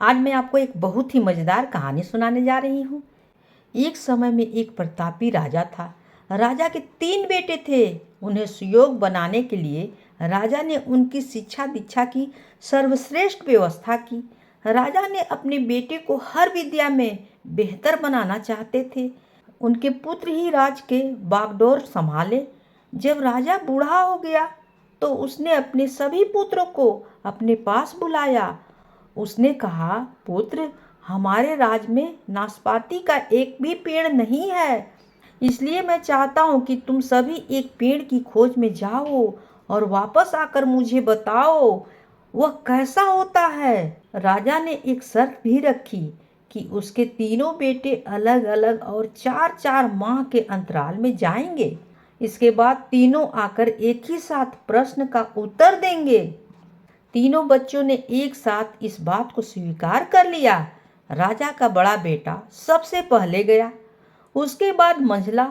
आज मैं आपको एक बहुत ही मज़ेदार कहानी सुनाने जा रही हूँ। एक समय में एक प्रतापी राजा था। राजा के 3 बेटे थे। उन्हें सुयोग बनाने के लिए राजा ने उनकी शिक्षा दीक्षा की सर्वश्रेष्ठ व्यवस्था की। राजा ने अपने बेटे को हर विद्या में बेहतर बनाना चाहते थे। उनके पुत्र ही राज के बागडोर संभाले। जब राजा बूढ़ा हो गया तो उसने अपने सभी पुत्रों को अपने पास बुलाया। उसने कहा, पुत्र, हमारे राज में नाशपाती का एक भी पेड़ नहीं है। इसलिए मैं चाहता हूँ कि तुम सभी एक पेड़ की खोज में जाओ और वापस आकर मुझे बताओ वह कैसा होता है। राजा ने एक शर्त भी रखी कि उसके तीनों बेटे अलग अलग और 4-4 माह के अंतराल में जाएंगे। इसके बाद तीनों आकर एक ही साथ प्रश्न का उत्तर देंगे। तीनों बच्चों ने एक साथ इस बात को स्वीकार कर लिया। राजा का बड़ा बेटा सबसे पहले गया, उसके बाद मंझला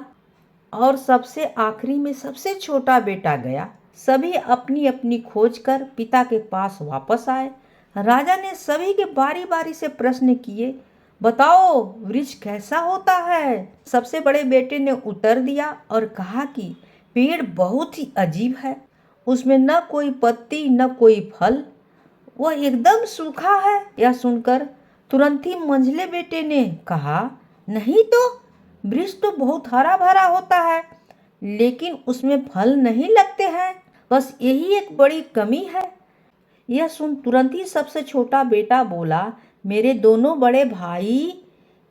और सबसे आखिरी में सबसे छोटा बेटा गया। सभी अपनी अपनी खोज कर पिता के पास वापस आए। राजा ने सभी के बारी बारी से प्रश्न किए, बताओ वृक्ष कैसा होता है। सबसे बड़े बेटे ने उत्तर दिया और कहा कि पेड़ बहुत ही अजीब है। उसमें न कोई पत्ती न कोई फल, वह एकदम सूखा है। यह सुनकर तुरंत ही मंझले बेटे ने कहा, नहीं तो वृक्ष तो बहुत हरा भरा होता है, लेकिन उसमें फल नहीं लगते हैं। बस यही एक बड़ी कमी है। यह सुन तुरंत ही सबसे छोटा बेटा बोला, मेरे दोनों बड़े भाई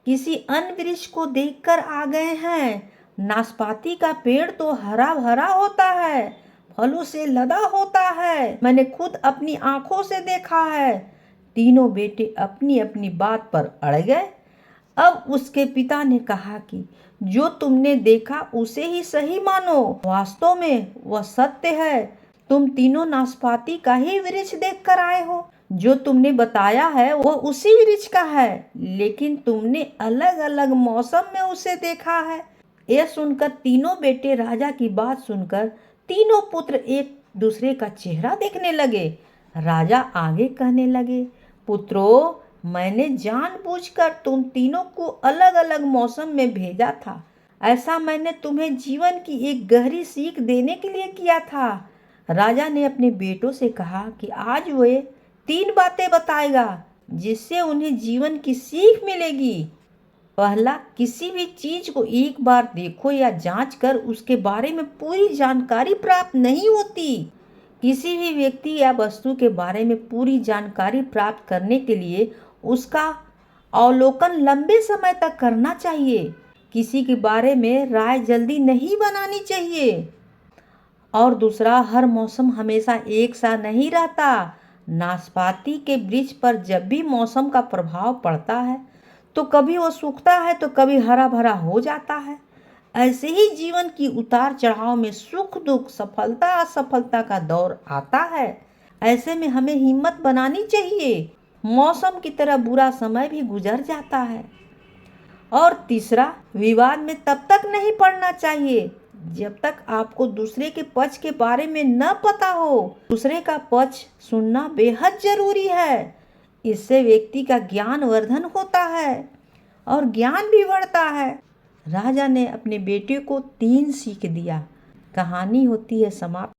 किसी अन्य वृक्ष को देखकर आ गए हैं। नाशपाती का पेड़ तो हरा भरा होता है, फलों से लदा होता है, मैंने खुद अपनी आंखों से देखा है। तीनों बेटे अपनी अपनी बात पर अड़ गए। अब उसके पिता ने कहा कि जो तुमने देखा उसे ही सही मानो, वास्तव में वह सत्य है। तुम तीनों नाशपाती का ही वृक्ष देखकर आए हो। जो तुमने बताया है वह उसी वृक्ष का है, लेकिन तुमने अलग अलग मौसम में उसे देखा है। यह सुनकर तीनों बेटे राजा की बात सुनकर तीनों पुत्र एक दूसरे का चेहरा देखने लगे। राजा आगे कहने लगे, पुत्रों, मैंने जानबूझकर तुम तीनों को अलग अलग मौसम में भेजा था। ऐसा मैंने तुम्हें जीवन की एक गहरी सीख देने के लिए किया था। राजा ने अपने बेटों से कहा कि आज वे 3 बातें बताएगा जिससे उन्हें जीवन की सीख मिलेगी। पहला, किसी भी चीज को एक बार देखो या जांच कर उसके बारे में पूरी जानकारी प्राप्त नहीं होती। किसी भी व्यक्ति या वस्तु के बारे में पूरी जानकारी प्राप्त करने के लिए उसका अवलोकन लंबे समय तक करना चाहिए। किसी के बारे में राय जल्दी नहीं बनानी चाहिए। और दूसरा, हर मौसम हमेशा एक सा नहीं रहता। नाशपाती के वृक्ष पर जब भी मौसम का प्रभाव पड़ता है तो कभी वो सूखता है तो कभी हरा भरा हो जाता है। ऐसे ही जीवन की उतार चढ़ाव में सुख दुख, सफलता असफलता का दौर आता है। ऐसे में हमें हिम्मत बनानी चाहिए। मौसम की तरह बुरा समय भी गुजर जाता है। और तीसरा, विवाद में तब तक नहीं पड़ना चाहिए जब तक आपको दूसरे के पक्ष के बारे में न पता हो। दूसरे का पक्ष सुनना बेहद जरूरी है। इससे व्यक्ति का ज्ञान वर्धन होता है और ज्ञान भी बढ़ता है। राजा ने अपने बेटे को 3 सीख दिया। कहानी होती है समाप्त।